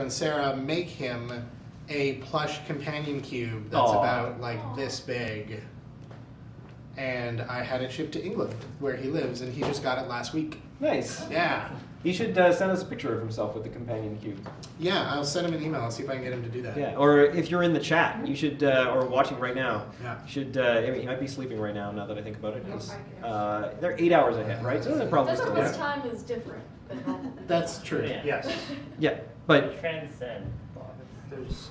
girlfriend Sarah make him a plush companion cube that's about like this big. And I had it shipped to England, where he lives, and he just got it last week. Nice. Yeah. He should send us a picture of himself with the companion cube. Yeah, I'll send him an email and see if I can get him to do that. Yeah, or if you're in the chat, you should, or watching right now, Yeah. you should, he might be sleeping right now that I think about it, because they're 8 hours ahead, right? So they're probably still This time is different than normal. That's true, Yeah. yes. Yeah, but Transcend. There's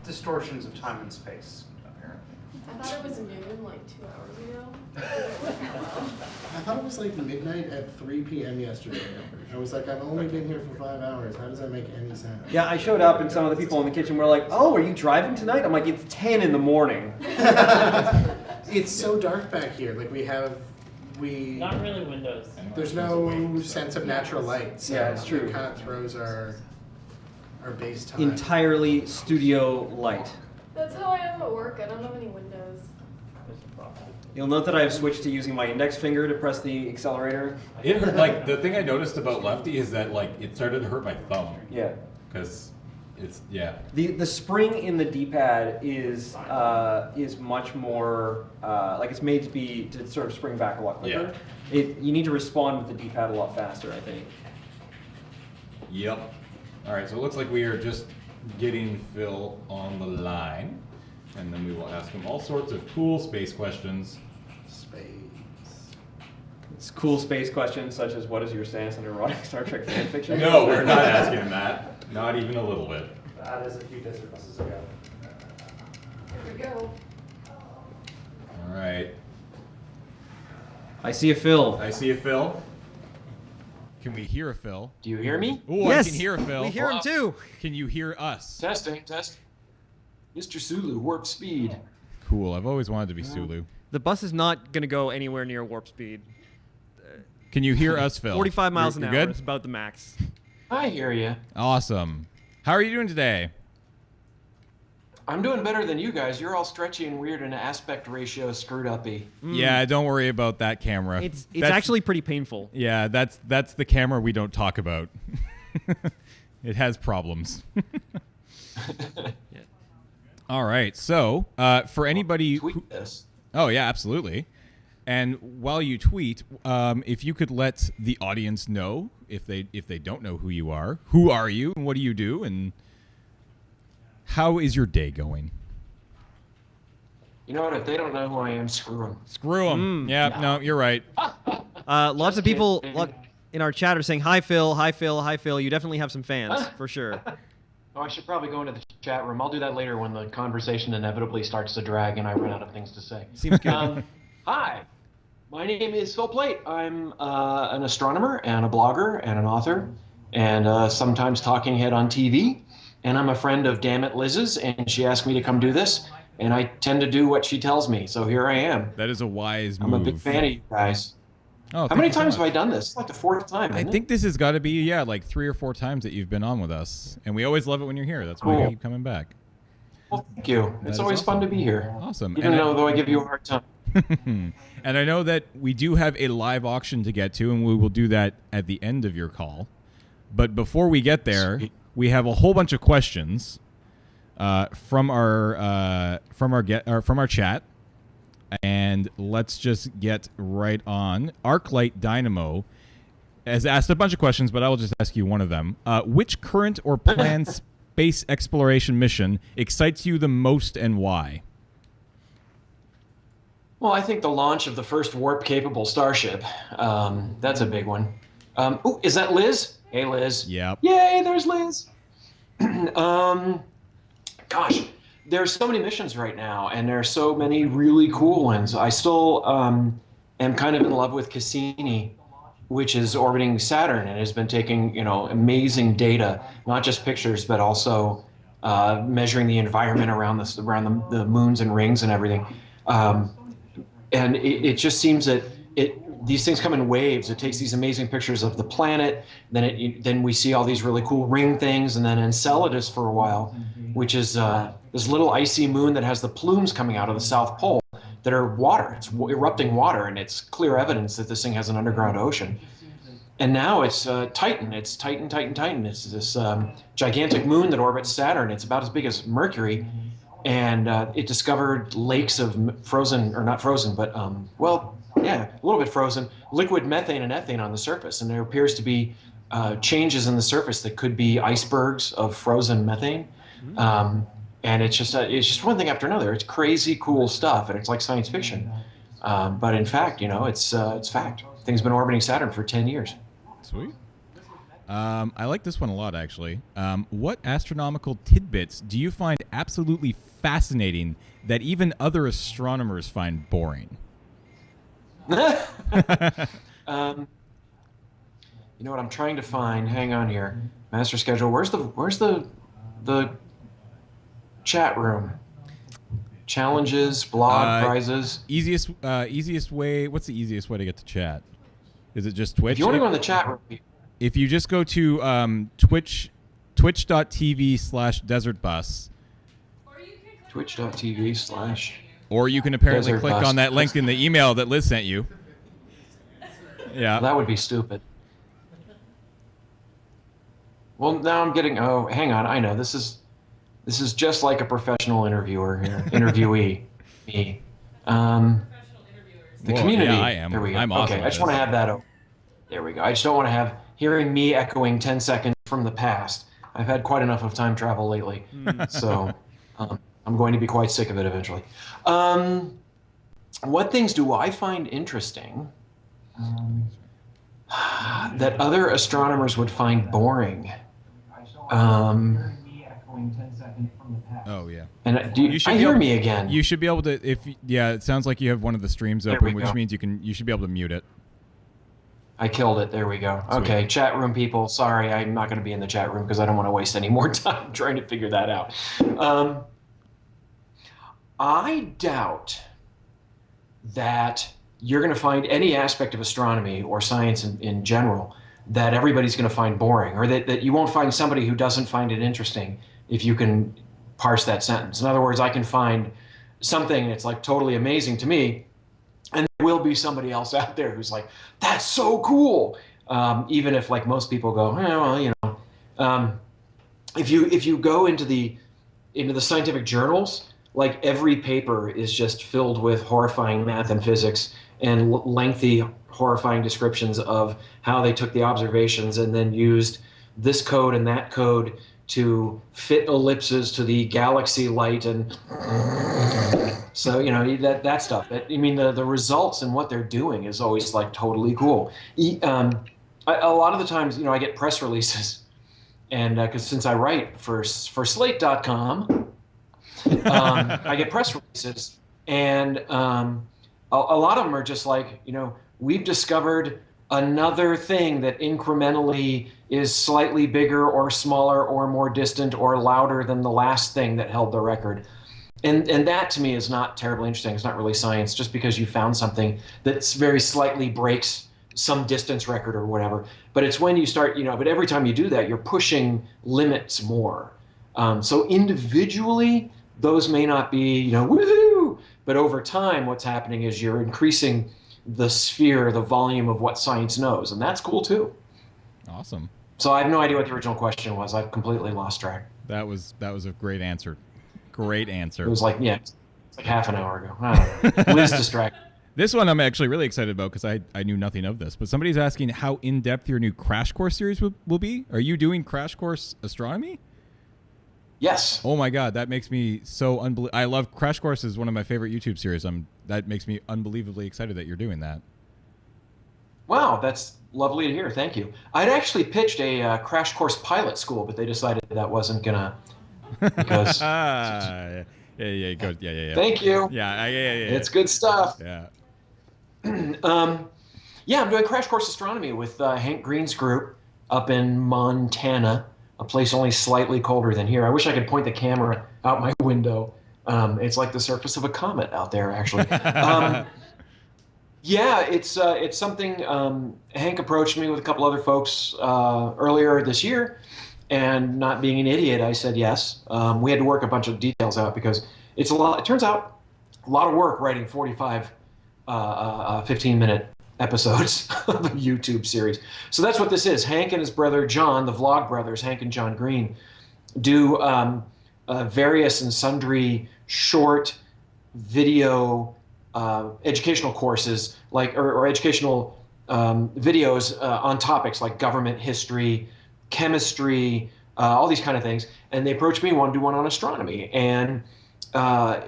distortions of time and space, apparently. I thought it was noon like 2 hours ago. I thought it was like midnight at 3 p.m. yesterday. I was like, I've only been here for 5 hours. How does that make any sense? yeah, I showed up and some of the people in the kitchen were like, oh, are you driving tonight? I'm like, it's 10 in the morning. It's so dark back here. Like Not really windows. there's no sense of natural light. So Yeah, it's true. It kind of throws our base time. Entirely studio light. That's how I am at work. I don't have any windows. You'll note that I have switched to using my index finger to press the accelerator. Like the thing I noticed about Lefty is that like it started to hurt my thumb. Yeah. Because it's The spring in the D-pad is much more like it's made to sort of spring back a lot quicker. Yeah. You need to respond with the D-pad a lot faster, I think. Yep. All right, so it looks like we are just getting Phil on the line, and then we will ask him all sorts of cool space questions. Space. It's cool space questions such as what is your stance on erotic Star Trek fan fiction? No, we're not asking him that. Not even a little bit. That is a few desert buses ago. Here we go. All right. I see a Phil. I see a Phil. Can we hear a Phil? Do you hear me? Oh, Yes, I can hear a Phil. we hear him too. Can you hear us? Testing. Mr. Sulu, warp speed. Cool. I've always wanted to be Sulu. The bus is not going to go anywhere near warp speed. Can you hear us, Phil? 45 miles an You're hour good? is about the max. I hear you. Awesome. How are you doing today? I'm doing better than you guys. You're all stretchy and weird and aspect ratio screwed uppy. Yeah, don't worry about that camera. It's That's- actually pretty painful. Yeah, that's the camera we don't talk about. It has problems. Yeah. All right, so for anybody who, Tweet this. oh yeah, absolutely. And while you tweet, if you could let the audience know if they don't know who you are you, and what do you do, and how is your day going? You know what? If they don't know who I am, screw them. Screw them. Yeah, no, you're right. Lots of people in our chat are saying, hi, Phil, hi, Phil, hi, Phil. You definitely have some fans, for sure. Oh, I should probably go into the chat room. I'll do that later when the conversation inevitably starts to drag and I run out of things to say. Seems good. Hi, my name is Phil Plait. I'm an astronomer and a blogger and an author and sometimes talking head on TV. And I'm a friend of Damn It Liz's, and she asked me to come do this, and I tend to do what she tells me, so here I am. That is a wise move. I'm a big fan of you guys. Oh, How many times have I done this? It's like the fourth time. I think this has got to be, like 3 or 4 times that you've been on with us. And we always love it when you're here. That's why Cool. we keep coming back. Well, thank you. That It's is always awesome. fun to be here. Awesome. Even though I give you a hard time. And I know that we do have a live auction to get to, and we will do that at the end of your call. But before we get there, Sweet. we have a whole bunch of questions from our chat. And let's just get right on. Arclight Dynamo has asked a bunch of questions, but I will just ask you one of them. Which current or planned space exploration mission excites you the most, and why? Well, I think the launch of the first warp-capable starship. That's a big one. Ooh, is that Liz? Hey, Liz. Yep. Yay, there's Liz. Gosh, there's so many missions right now, and there are so many really cool ones. I still am kind of in love with Cassini, which is orbiting Saturn and has been taking, amazing data, not just pictures, but also measuring the environment around the moons and rings and everything. And it just seems that these things come in waves. It takes these amazing pictures of the planet, then we see all these really cool ring things, and then Enceladus for a while, which is this little icy moon that has the plumes coming out of the South Pole that are water. It's erupting water, and it's clear evidence that this thing has an underground ocean. and now it's Titan. It's Titan. It's this gigantic moon that orbits Saturn. It's about as big as Mercury, and it discovered lakes of frozen, or not frozen, but well, yeah, a little bit frozen, liquid methane and ethane on the surface, and there appears to be changes in the surface that could be icebergs of frozen methane. And it's just one thing after another. It's crazy cool stuff, and it's like science fiction. But in fact, it's fact. Things been orbiting Saturn for 10 years. Sweet. I like this one a lot, actually. What astronomical tidbits do you find absolutely fascinating that even other astronomers find boring? You know what I'm trying to find? Hang on here. Master schedule. Where's the chat room? Challenges, blog, prizes. Easiest way. What's the easiest way to get to chat? Is it just Twitch? If you want to go in the chat room, if you just go to twitch.tv/desertbus. Twitch.tv/ Or you can apparently Desert click Bus. on that link in the email that Liz sent you. Yeah. That would be stupid. Well, now I'm getting. Oh, hang on. I know this is just like a professional interviewer here. Interviewee. Me. The Well, community. yeah, I am. There we go. I'm awesome Okay, at I just want to this. have that open. There we go. I just don't want to have hearing me echoing 10 seconds from the past. I've had quite enough of time travel lately, so I'm going to be quite sick of it eventually. What things do I find interesting that other astronomers would find boring? Oh yeah. And You should I be hear able- me again. You should be able to. It sounds like you have one of the streams There open, we which go. means you should be able to mute it. I killed it. There we go. Sweet. Okay, chat room people. Sorry, I'm not going to be in the chat room because I don't want to waste any more time trying to figure that out. I doubt that you're going to find any aspect of astronomy or science in general that everybody's going to find boring, or that you won't find somebody who doesn't find it interesting if you can parse that sentence. In other words, I can find something that's like totally amazing to me, and there will be somebody else out there who's like, that's so cool. Even if like most people go, if you go into the scientific journals, like every paper is just filled with horrifying math and physics and lengthy, horrifying descriptions of how they took the observations and then used this code and that code to fit ellipses to the galaxy light, and so that stuff. The results and what they're doing is always like totally cool. A lot of the times, I get press releases, and because since I write for Slate.com, I get press releases, and a lot of them are just like, we've discovered another thing that incrementally is slightly bigger or smaller or more distant or louder than the last thing that held the record. And that to me is not terribly interesting. It's not really science, just because you found something that's very slightly breaks some distance record or whatever. But it's when you start, but every time you do that, you're pushing limits more. So individually, those may not be, woohoo! But over time, what's happening is you're increasing the sphere, the volume of what science knows, and that's cool too. Awesome. So I have no idea what the original question was. I've completely lost track. That was a great answer. Great answer. It was like, it's like half an hour ago. I don't know. Liz distracted. This one I'm actually really excited about because I knew nothing of this. But somebody's asking how in-depth your new Crash Course series will be. Are you doing Crash Course Astronomy? Yes. Oh my God, that makes me so unbelievable. I love Crash Course is one of my favorite YouTube series. That makes me unbelievably excited that you're doing that. Wow, that's lovely to hear. Thank you. I'd actually pitched a Crash Course pilot school, but they decided that wasn't gonna because. Yeah. Thank you. Yeah. It's good stuff. Yeah. Yeah, I'm doing Crash Course Astronomy with Hank Green's group up in Montana, a place only slightly colder than here. I wish I could point the camera out my window. It's like the surface of a comet out there, actually. Yeah, it's something. Hank approached me with a couple other folks earlier this year, and not being an idiot, I said yes. We had to work a bunch of details out because it's a lot. It turns out a lot of work writing 45, 15-minute episodes of a YouTube series. So that's what this is. Hank and his brother John, the Vlog Brothers, Hank and John Green, do various and sundry short video educational courses, like or educational videos on topics like government history, chemistry, all these kind of things. And they approached me, want to do one on astronomy. And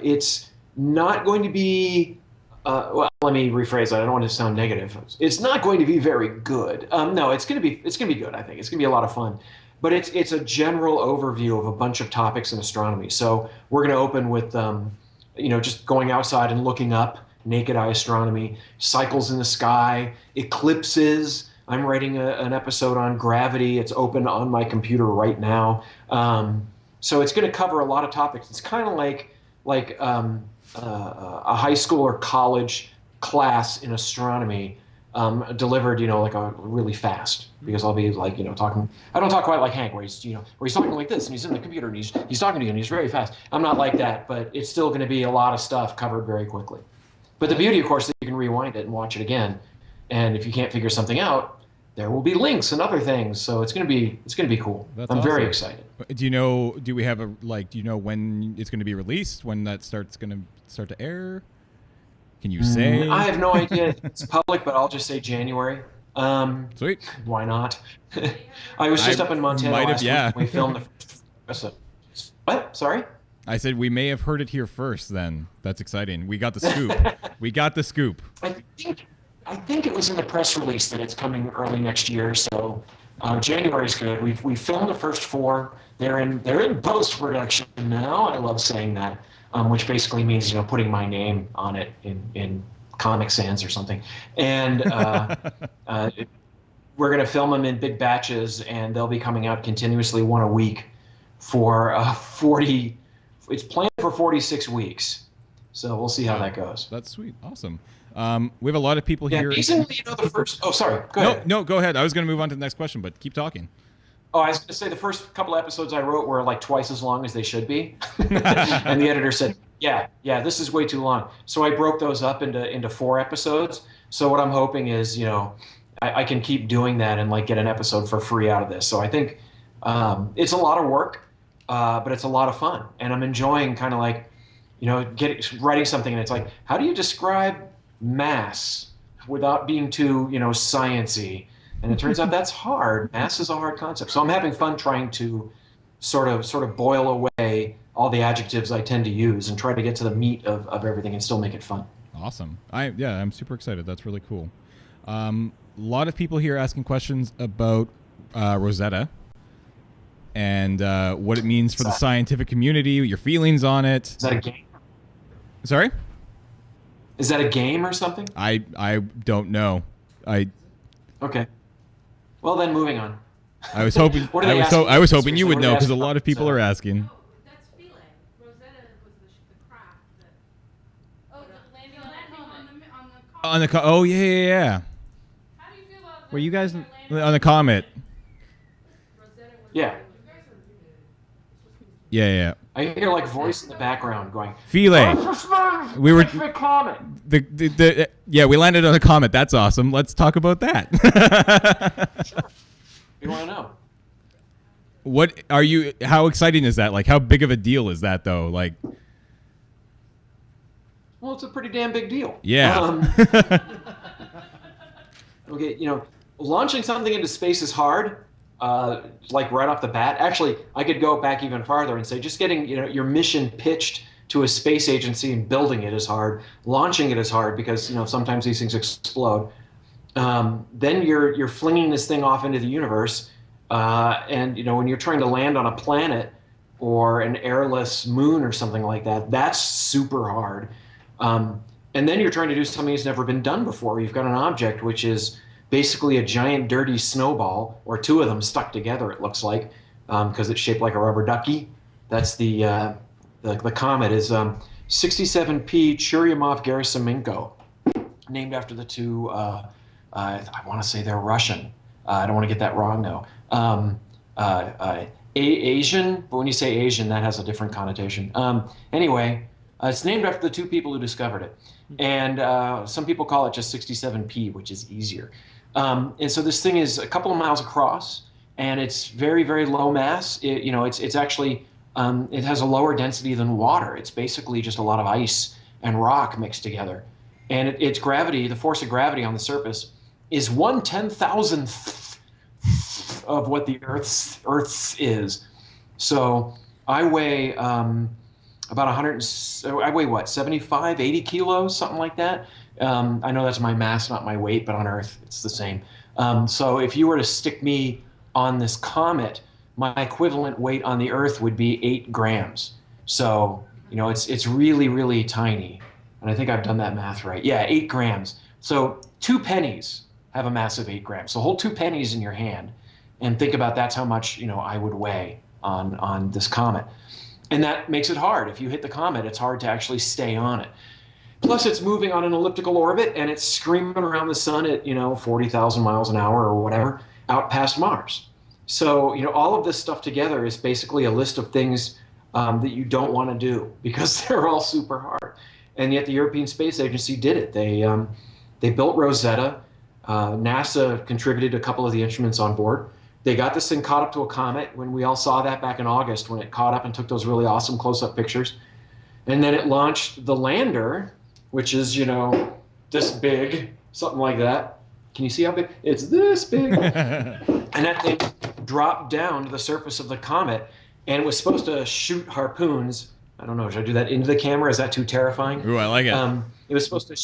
it's not going to be, well, let me rephrase that. I don't want to sound negative. It's not going to be very good. No, it's going to be good. I think it's going to be a lot of fun. But it's a general overview of a bunch of topics in astronomy. So we're going to open with, just going outside and looking up, naked eye astronomy, cycles in the sky, eclipses. I'm writing an episode on gravity. It's open on my computer right now. So it's going to cover a lot of topics. It's kind of like a high school or college class in astronomy delivered, like a really fast, because I'll be like, talking. I don't talk quite like Hank, where he's talking like this, and he's in the computer, and he's talking to you, and he's very fast. I'm not like that, but it's still going to be a lot of stuff covered very quickly. But the beauty, of course, is that you can rewind it and watch it again, and if you can't figure something out, there will be links and other things. So it's going to be cool. I'm very excited. Do we have do you know when it's going to be released? When that going to start to air? Can you say? I have no idea. It's public, but I'll just say January. Sweet. Why not? I was just up in Montana last week. We filmed the first episode. What? Sorry? I said we may have heard it here first then. That's exciting. We got the scoop. We got the scoop. I think it was in the press release that it's coming early next year, so January's good. We filmed the first 4. They're in post-production now. I love saying that, which basically means putting my name on it in Comic Sans or something. And we're going to film them in big batches, and they'll be coming out continuously, one a week for 40. It's planned for 46 weeks, so we'll see how that goes. That's sweet. Awesome. We have a lot of people here. Amazingly, the first. Oh, sorry. Go ahead. No, go ahead. I was going to move on to the next question, but keep talking. Oh, I was going to say the first couple episodes I wrote were like twice as long as they should be, and the editor said, "Yeah, this is way too long." So I broke those up into 4 episodes. So what I'm hoping is, I can keep doing that and get an episode for free out of this. So I think it's a lot of work, but it's a lot of fun, and I'm enjoying kind of writing something. And it's like, how do you describe mass without being too sciencey? And it turns out that's hard. Mass is a hard concept. So I'm having fun trying to sort of boil away all the adjectives I tend to use and try to get to the meat of everything and still make it fun. Awesome. I'm super excited. That's really cool. A lot of people here asking questions about Rosetta and what it means for the scientific community, your feelings on it. Is that a game? Sorry? Is that a game or something? I don't know. Okay. Well, then moving on. I was hoping. I was hoping you would know, because a lot of people are asking. That's Plait. Rosetta was the craft that. Oh, the landing on the comet. On the oh yeah. How do you feel about Were you guys On the comet. Yeah. Yeah. I hear voice in the background going, Philae. We were comet. we landed on a comet. That's awesome. Let's talk about that. Sure. You want to know? What are you? How exciting is that? How big of a deal is that, though? Well, it's a pretty damn big deal. Yeah. Okay, launching something into space is hard. Right off the bat. Actually, I could go back even farther and say just getting your mission pitched to a space agency and building it is hard. Launching it is hard because sometimes these things explode. Then you're flinging this thing off into the universe, and when you're trying to land on a planet or an airless moon or something like that, that's super hard. And then you're trying to do something that's never been done before. You've got an object which is basically a giant dirty snowball, or 2 of them stuck together, it looks like, because it's shaped like a rubber ducky. That's the comet is 67P Churyumov-Gerasimenko, named after the 2, I want to say they're Russian. I don't want to get that wrong, though. Asian, but when you say Asian, that has a different connotation. Anyway, It's named after the two people who discovered it. And some people call it just 67P, which is easier. And so this thing is a couple of miles across, and it's very, very low mass. It's actually, it has a lower density than water. It's basically just a lot of ice and rock mixed together. And its gravity, the force of gravity on the surface, is 1/10,000th of what the Earth's is. So I weigh about 100. I weigh what, 75, 80 kilos, something like that. I know that's my mass, not my weight, but on Earth it's the same. So if you were to stick me on this comet, my equivalent weight on the Earth would be 8 grams. So it's really, really tiny. And I think I've done that math right. Yeah, 8 grams. So 2 pennies have a mass of 8 grams. So hold 2 pennies in your hand and think about that's how much I would weigh on this comet. And that makes it hard. If you hit the comet, it's hard to actually stay on it. Plus, it's moving on an elliptical orbit, and it's screaming around the sun at 40,000 miles an hour or whatever, out past Mars. So all of this stuff together is basically a list of things that you don't want to do because they're all super hard. And yet the European Space Agency did it. They built Rosetta. NASA contributed a couple of the instruments on board. They got this thing caught up to a comet when we all saw that back in August when it caught up and took those really awesome close-up pictures. And then it launched the lander, which is, this big, something like that. Can you see how big? It's this big. And that thing dropped down to the surface of the comet, and it was supposed to shoot harpoons. I don't know, should I do that into the camera? Is that too terrifying? Ooh, I like it. It was supposed to,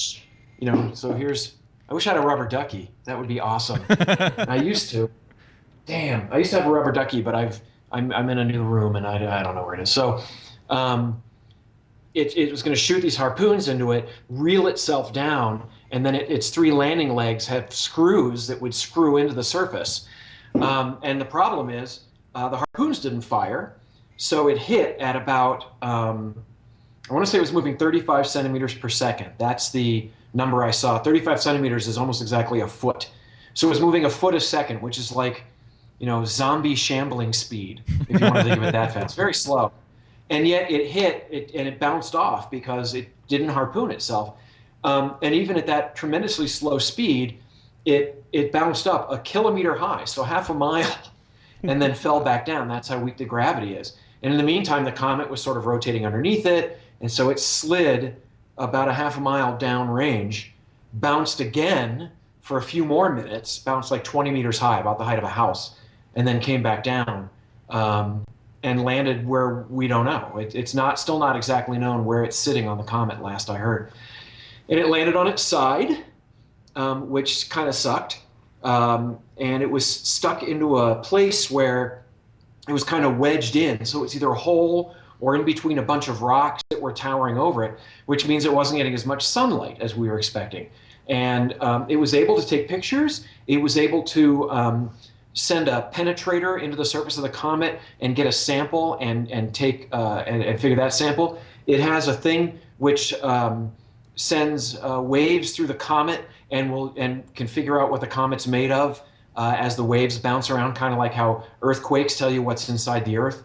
so I wish I had a rubber ducky. That would be awesome. I used to. Damn, I used to have a rubber ducky, but I'm in a new room and I don't know where it is. So it was going to shoot these harpoons into it, reel itself down, and then its 3 landing legs had screws that would screw into the surface. And the problem is the harpoons didn't fire, so it hit at about, I want to say it was moving 35 centimeters per second. That's the number I saw. 35 centimeters is almost exactly a foot. So it was moving a foot a second, which is like, zombie shambling speed, if you want to think of it that fast. Very slow. And yet it hit, and it bounced off because it didn't harpoon itself. And even at that tremendously slow speed, it bounced up a kilometer high, so half a mile, and then fell back down. That's how weak the gravity is. And in the meantime, the comet was sort of rotating underneath it, and so it slid about a half a mile downrange, bounced again for a few more minutes, bounced like 20 meters high, about the height of a house, and then came back down and landed where we don't know. It's still not exactly known where it's sitting on the comet, last I heard. And it landed on its side, which kind of sucked. And it was stuck into a place where it was kind of wedged in. So it's either a hole or in between a bunch of rocks that were towering over it, which means it wasn't getting as much sunlight as we were expecting. And it was able to take pictures. It was able to send a penetrator into the surface of the comet and get a sample and take and figure that sample. It has a thing which sends waves through the comet and can figure out what the comet's made of as the waves bounce around, kind of like how earthquakes tell you what's inside the Earth.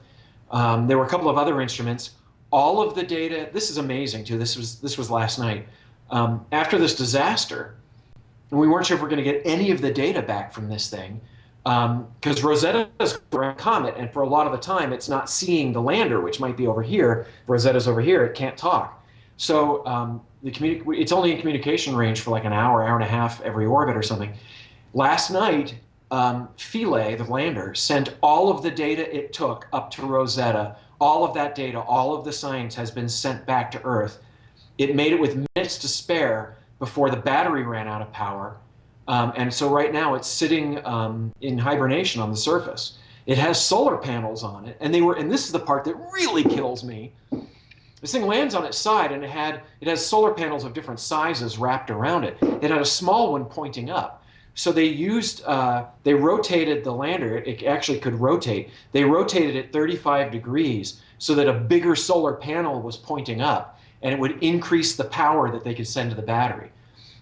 There were a couple of other instruments. All of the data. This is amazing too. This was last night. After this disaster, we weren't sure if we're going to get any of the data back from this thing. Because Rosetta is around comet, and for a lot of the time, it's not seeing the lander, which might be over here. Rosetta's over here; it can't talk. So it's only in communication range for like an hour, hour and a half every orbit or something. Last night, Philae, the lander, sent all of the data it took up to Rosetta. All of that data, all of the science has been sent back to Earth. It made it with minutes to spare before the battery ran out of power. And so right now it's sitting in hibernation on the surface. It has solar panels on it, and this is the part that really kills me. This thing lands on its side, and it has solar panels of different sizes wrapped around it. It had a small one pointing up. So they rotated the lander. It actually could rotate. They rotated it 35 degrees so that a bigger solar panel was pointing up, and it would increase the power that they could send to the battery.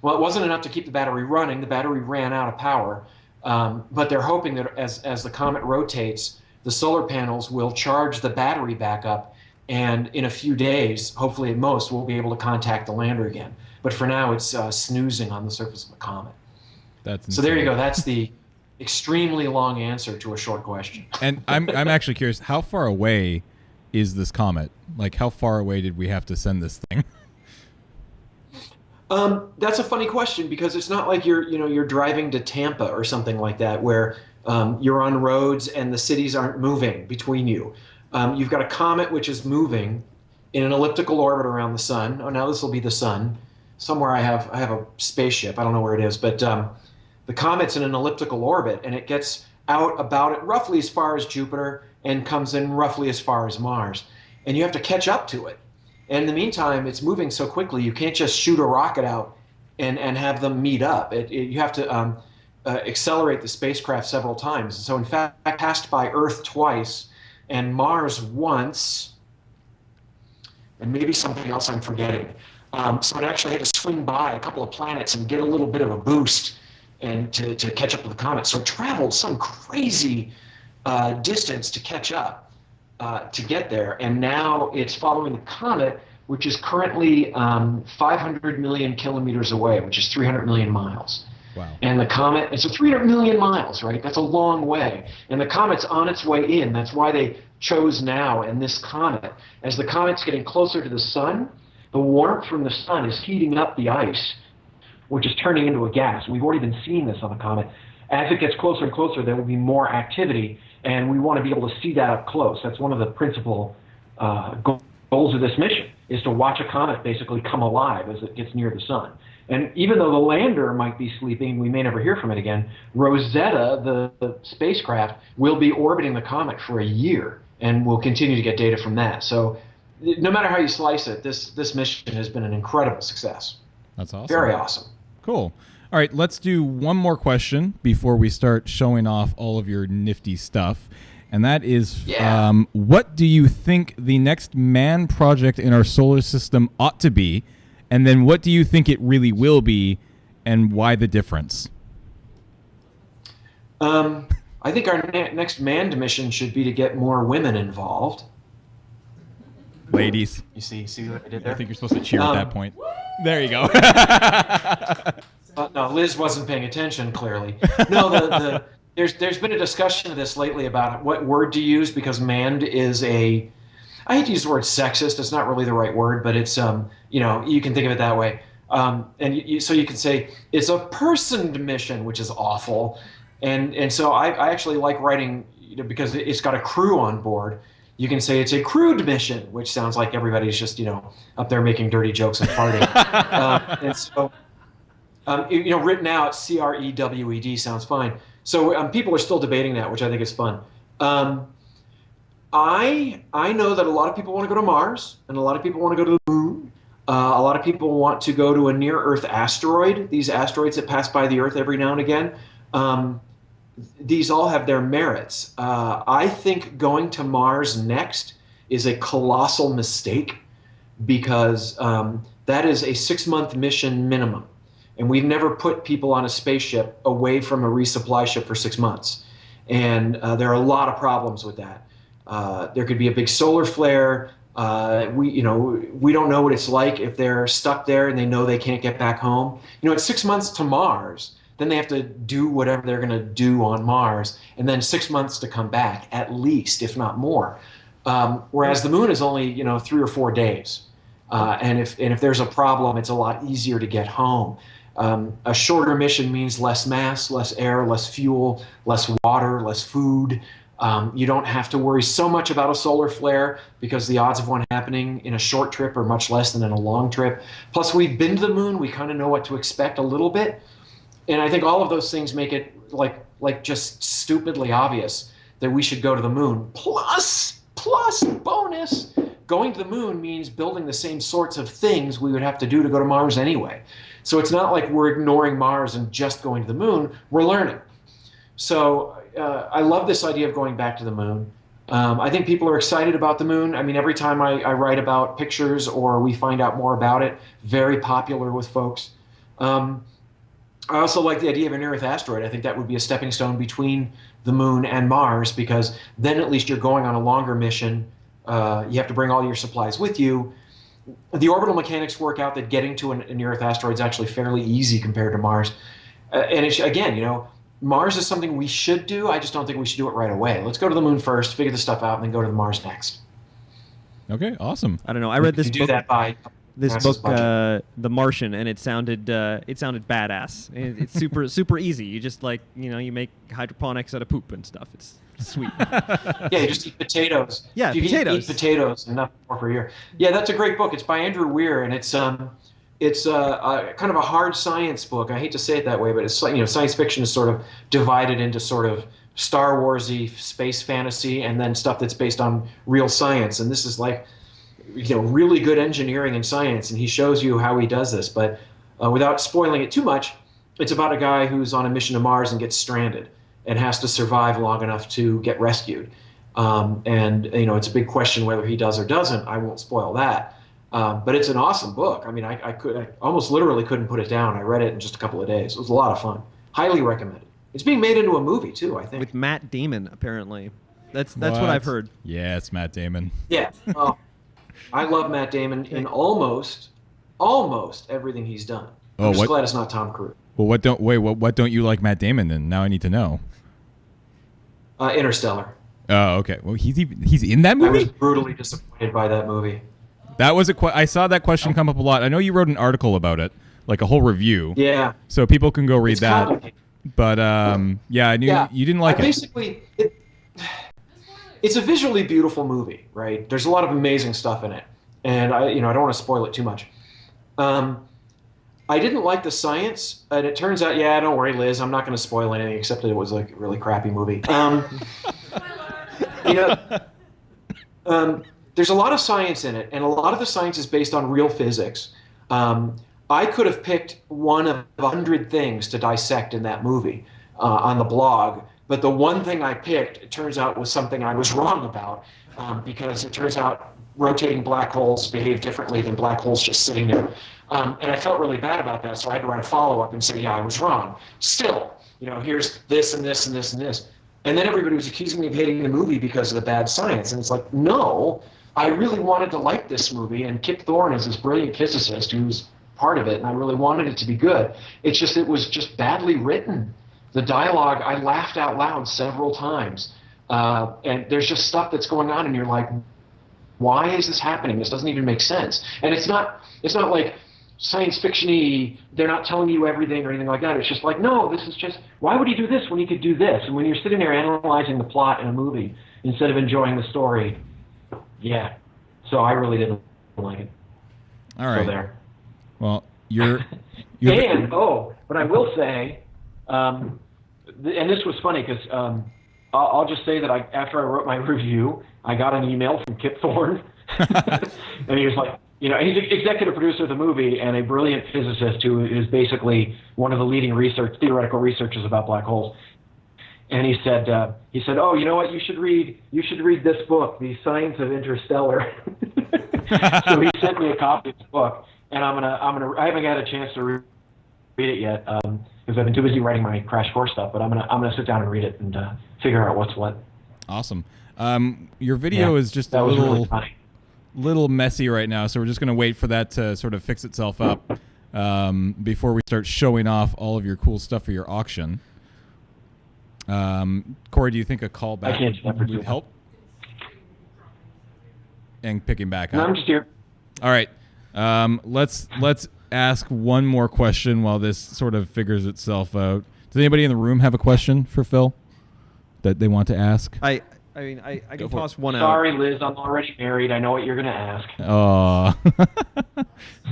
Well, it wasn't enough to keep the battery running. The battery ran out of power, but they're hoping that as the comet rotates, the solar panels will charge the battery back up And in a few days, hopefully at most, we'll be able to contact the lander again. But for now, it's snoozing on the surface of the comet. That's so there you insane. go. That's the extremely long answer to a short question. And I'm actually curious, how far away is this comet? Like, how far away did we have to send this thing? That's a funny question, because it's not like you're driving to Tampa or something like that, where you're on roads and the cities aren't moving between you. You've got a comet which is moving in an elliptical orbit around the sun. Oh, now this will be the sun. Somewhere I have a spaceship. I don't know where it is, but the comet's in an elliptical orbit, and it gets out about it roughly as far as Jupiter and comes in roughly as far as Mars. And you have to catch up to it. And in the meantime, it's moving so quickly, you can't just shoot a rocket out and have them meet up. You have to accelerate the spacecraft several times. So in fact, I passed by Earth twice and Mars once, and maybe something else I'm forgetting. So it actually had to swing by a couple of planets and get a little bit of a boost and to catch up with the comet. So it traveled some crazy distance to catch up. To get there, and now it's following the comet, which is currently 500 million kilometers away, which is 300 million miles. Wow. And the comet, it's 300 million miles, right? That's a long way. And the comet's on its way in. That's why they chose now and this comet. As the comet's getting closer to the sun, the warmth from the sun is heating up the ice, which is turning into a gas. We've already been seeing this on the comet. As it gets closer and closer, there will be more activity, and we want to be able to see that up close. That's one of the principal goals of this mission, is to watch a comet basically come alive as it gets near the sun. And even though the lander might be sleeping, we may never hear from it again, Rosetta, the spacecraft, will be orbiting the comet for a year, and we'll continue to get data from that. So no matter how you slice it, this mission has been an incredible success. That's awesome. Very awesome. Cool. All right, let's do one more question before we start showing off all of your nifty stuff. And that is, what do you think the next manned project in our solar system ought to be? And then what do you think it really will be, and why the difference? I think our next manned mission should be to get more women involved. Ladies. You see what I did there? I think you're supposed to cheer at that point. There you go. No, Liz wasn't paying attention, clearly. No, there's been a discussion of this lately about what word to use, because manned is I hate to use the word sexist. It's not really the right word, but it's, you can think of it that way. So you can say it's a personed mission, which is awful. And so I actually like writing, because it's got a crew on board. You can say it's a crewed mission, which sounds like everybody's just, up there making dirty jokes and farting. And so, written out, CREWED sounds fine. So people are still debating that, which I think is fun. I know that a lot of people want to go to Mars, and a lot of people want to go to the moon. A lot of people want to go to a near-Earth asteroid, these asteroids that pass by the Earth every now and again. These all have their merits. I think going to Mars next is a colossal mistake, because that is a 6-month mission minimum. And we've never put people on a spaceship away from a resupply ship for 6 months. And there are a lot of problems with that. There could be a big solar flare. We don't know what it's like if they're stuck there and they know they can't get back home. It's 6 months to Mars. Then they have to do whatever they're going to do on Mars, and then 6 months to come back, at least, if not more. Whereas the moon is only 3 or 4 days. And if there's a problem, it's a lot easier to get home. A shorter mission means less mass, less air, less fuel, less water, less food. You don't have to worry so much about a solar flare, because the odds of one happening in a short trip are much less than in a long trip. Plus, we've been to the moon. We kind of know what to expect a little bit. And I think all of those things make it like just stupidly obvious that we should go to the moon. Plus bonus, going to the moon means building the same sorts of things we would have to do to go to Mars anyway. So it's not like we're ignoring Mars and just going to the moon. We're learning. So I love this idea of going back to the moon. I think people are excited about the moon. I mean, every time I write about pictures or we find out more about it, very popular with folks. I also like the idea of a near-Earth asteroid. I think that would be a stepping stone between the moon and Mars, because then at least you're going on a longer mission you have to bring all your supplies with you. The orbital mechanics work out that getting to a near-Earth asteroid is actually fairly easy compared to Mars. And again, Mars is something we should do. I just don't think we should do it right away. Let's go to the moon first, figure this stuff out, and then go to the Mars next. Okay, awesome. I don't know. I read this You do book. that by This NASA's book, budget. The Martian, and it sounded badass. It's super easy. You just you make hydroponics out of poop and stuff. It's sweet. Yeah, you just eat potatoes. Yeah, If you potatoes. eat potatoes enough more per year. Yeah, that's a great book. It's by Andrew Weir, and it's kind of a hard science book. I hate to say it that way, but it's science fiction is sort of divided into sort of Star Wars-y space fantasy and then stuff that's based on real science. And this is like really good engineering and science, and he shows you how he does this. But without spoiling it too much, it's about a guy who's on a mission to Mars and gets stranded and has to survive long enough to get rescued. And it's a big question whether he does or doesn't. I won't spoil that. But it's an awesome book. I mean, I almost literally couldn't put it down. I read it in just a couple of days. It was a lot of fun. Highly recommended. It's being made into a movie too, I think. With Matt Damon, apparently. That's what I've heard. Yeah, it's Matt Damon. Yeah. I love Matt Damon in almost everything he's done. I'm just glad it's not Tom Cruise. Well, what don't you like Matt Damon in? Now I need to know. Interstellar. Oh, okay. Well, he's in that I movie? was brutally disappointed by that movie. That was I saw that question come up a lot. I know you wrote an article about it, like a whole review. Yeah. So people can go read It's that. complicated. But yeah, I knew you didn't like it. Basically, it's a visually beautiful movie, right? There's a lot of amazing stuff in it, and I don't want to spoil it too much. I didn't like the science, and it turns out, don't worry, Liz, I'm not going to spoil anything except that it was like a really crappy movie. There's a lot of science in it, and a lot of the science is based on real physics. I could have picked one of 100 things to dissect in that movie on the blog, but the one thing I picked, it turns out, was something I was wrong about, because it turns out rotating black holes behave differently than black holes just sitting there. And I felt really bad about that, so I had to write a follow-up and say, I was wrong. Still, here's this and this and this and this. And then everybody was accusing me of hating the movie because of the bad science. And it's like, no, I really wanted to like this movie, and Kip Thorne is this brilliant physicist who's part of it, and I really wanted it to be good. It's just, it was just badly written. The dialogue, I laughed out loud several times. And there's just stuff that's going on, and you're like, why is this happening? This doesn't even make sense. And it's not like science fiction-y, they're not telling you everything or anything like that. It's just like, no, this is just, why would he do this when he could do this? And when you're sitting there analyzing the plot in a movie instead of enjoying the story, yeah. So I really didn't like it. All right. So there. Well, but I will say, and this was funny because I'll just say that after I wrote my review, I got an email from Kip Thorne, and he was like, he's executive producer of the movie and a brilliant physicist who is basically one of the leading theoretical researchers about black holes. And he said, oh, you know what? You should read this book, The Science of Interstellar. So he sent me a copy of the book, and I haven't had a chance to read it yet because I've been too busy writing my crash course stuff. But I'm gonna sit down and read it and figure out what's what. Awesome. Your video is just a little messy right now, so we're just gonna wait for that to sort of fix itself up before we start showing off all of your cool stuff for your auction. Corey, do you think a callback would help? And picking back up. No, I'm just here. All right. Let's ask one more question while this sort of figures itself out. Does anybody in the room have a question for Phil that they want to ask? I can toss one out. Sorry, Liz, I'm already married. I know what you're going to ask. Oh.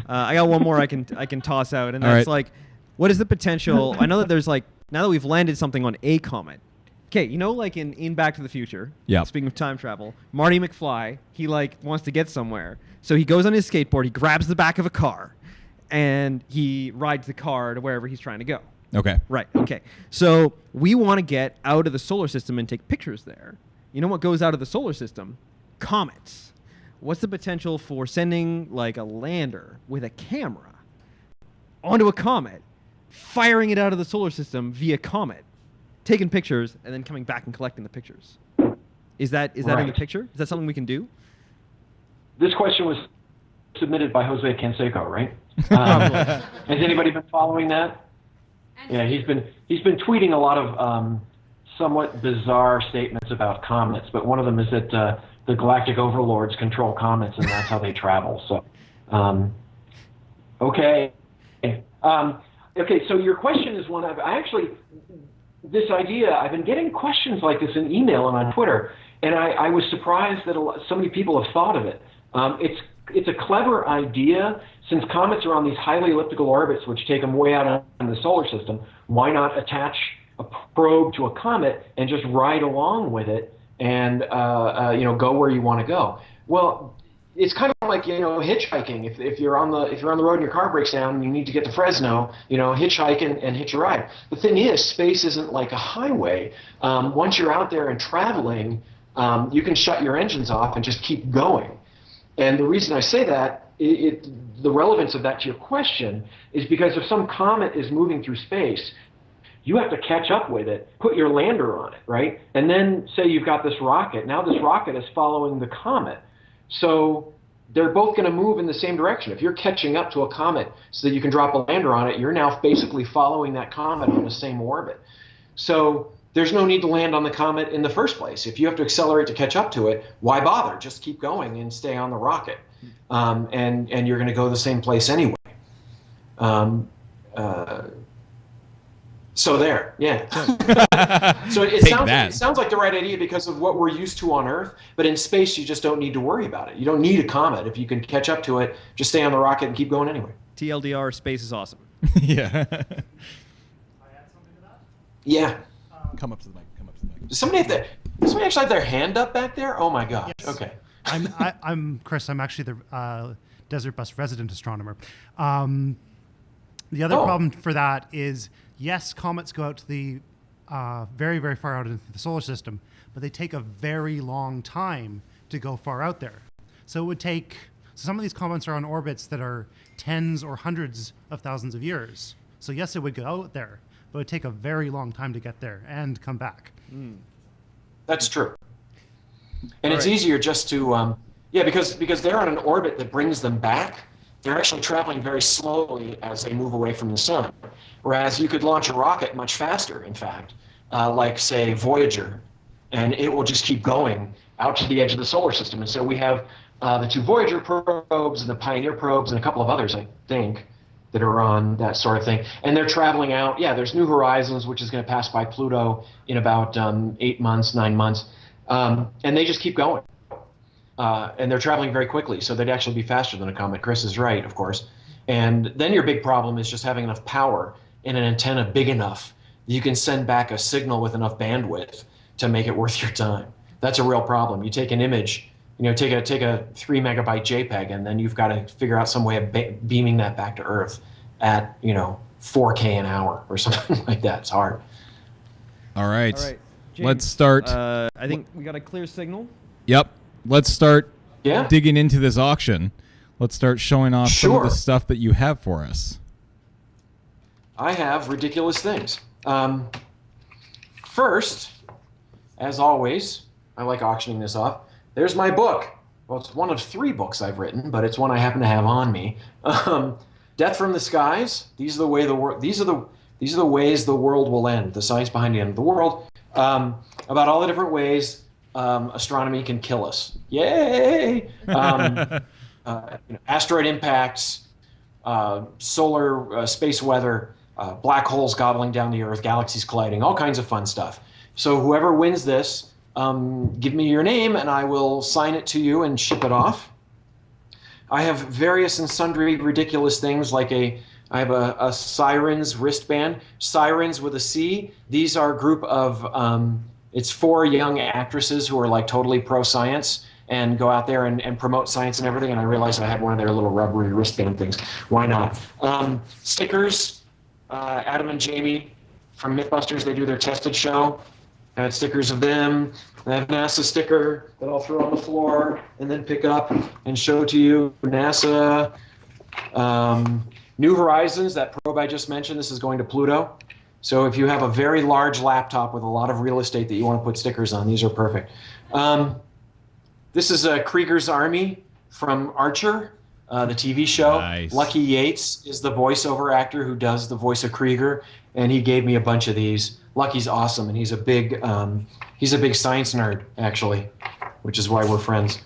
I got one more I can toss out, and that's like, what is the potential? I know that there's like, now that we've landed something on a comet. Okay, like in Back to the Future. Yeah. Speaking of time travel, Marty McFly, he wants to get somewhere, so he goes on his skateboard, he grabs the back of a car, and he rides the car to wherever he's trying to go. Okay. Right. Okay. So we want to get out of the solar system and take pictures there. You know what goes out of the solar system? Comets. What's the potential for sending like a lander with a camera onto a comet, firing it out of the solar system via comet, taking pictures, and then coming back and collecting the pictures? Is that in the picture? Is that something we can do? this question was submitted by Jose Canseco, right? Has anybody been following that? Yeah, he's been tweeting a lot of somewhat bizarre statements about comets, but one of them is that the galactic overlords control comets, and that's how they travel. So, okay. Okay, so your question is one this idea, I've been getting questions like this in email and on Twitter, and I was surprised that so many people have thought of it. It's a clever idea. Since comets are on these highly elliptical orbits, which take them way out in the solar system, why not attach a probe to a comet and just ride along with it and go where you want to go? Well, it's kind of like hitchhiking. If you're on the road and your car breaks down and you need to get to Fresno, hitchhike and hitch a ride. The thing is, space isn't like a highway. Once you're out there and traveling, you can shut your engines off and just keep going. And the reason I say that, the relevance of that to your question, is because if some comet is moving through space, you have to catch up with it, put your lander on it, right? And then say you've got this rocket. Now this rocket is following the comet. So they're both going to move in the same direction. If you're catching up to a comet so that you can drop a lander on it, you're now basically following that comet on the same orbit. So there's no need to land on the comet in the first place. If you have to accelerate to catch up to it, why bother? Just keep going and stay on the rocket. And you're going to go the same place anyway. So there, yeah. So it sounds like the right idea because of what we're used to on Earth, but in space you just don't need to worry about it. You don't need a comet. If you can catch up to it, just stay on the rocket and keep going anyway. TLDR, space is awesome. Yeah. Yeah. Come up to the mic. Does somebody actually have their hand up back there? Oh my gosh. Yes. Okay. I'm Chris. I'm actually the Desert Bus resident astronomer. The other problem for that is, yes, comets go out to the very, very far out into the solar system, but they take a very long time to go far out there. So it would take, some of these comets are on orbits that are tens or hundreds of thousands of years. So yes, it would go out there, but it would take a very long time to get there and come back. That's true. And it's easier just to, because they're on an orbit that brings them back. They're actually traveling very slowly as they move away from the sun. Whereas you could launch a rocket much faster, in fact, like, say, Voyager, and it will just keep going out to the edge of the solar system. And so we have the two Voyager probes and the Pioneer probes and a couple of others, I think, that are on that sort of thing. And they're traveling out. Yeah, there's New Horizons, which is going to pass by Pluto in about 8 months, 9 months. And they just keep going. And they're traveling very quickly, so they'd actually be faster than a comet. Chris is right, of course. And then your big problem is just having enough power in an antenna big enough that you can send back a signal with enough bandwidth to make it worth your time. That's a real problem. You take an image, take a 3 megabyte JPEG, and then you've got to figure out some way of beaming that back to Earth at 4K an hour or something like that. It's hard. All right. James, let's start. I think we got a clear signal. Yep. Let's start digging into this auction. Let's start showing off some of the stuff that you have for us. I have ridiculous things. First, as always, I like auctioning this off. There's my book. Well, it's one of 3 books I've written, but it's one I happen to have on me. Death from the Skies. These are the ways the world will end. The science behind the end of the world. About all the different ways astronomy can kill us. Yay! Asteroid impacts, solar space weather, black holes gobbling down the Earth, galaxies colliding, all kinds of fun stuff. So whoever wins this, give me your name and I will sign it to you and ship it off. I have various and sundry ridiculous things like I have a Sirens wristband. Sirens with a C. These are a group of, it's 4 young actresses who are like totally pro-science and go out there and promote science and everything. And I realized I had one of their little rubbery wristband things. Why not? Stickers. Adam and Jamie from Mythbusters, they do their tested show. I had stickers of them. I have a NASA sticker that I'll throw on the floor and then pick up and show to you. NASA. New Horizons, that probe I just mentioned, this is going to Pluto. So if you have a very large laptop with a lot of real estate that you want to put stickers on, these are perfect. This is Krieger's Army. from Archer, the TV show. Nice. Lucky Yates is the voiceover actor who does the voice of Krieger, and he gave me a bunch of these. Lucky's awesome, and he's a big science nerd, actually, which is why we're friends.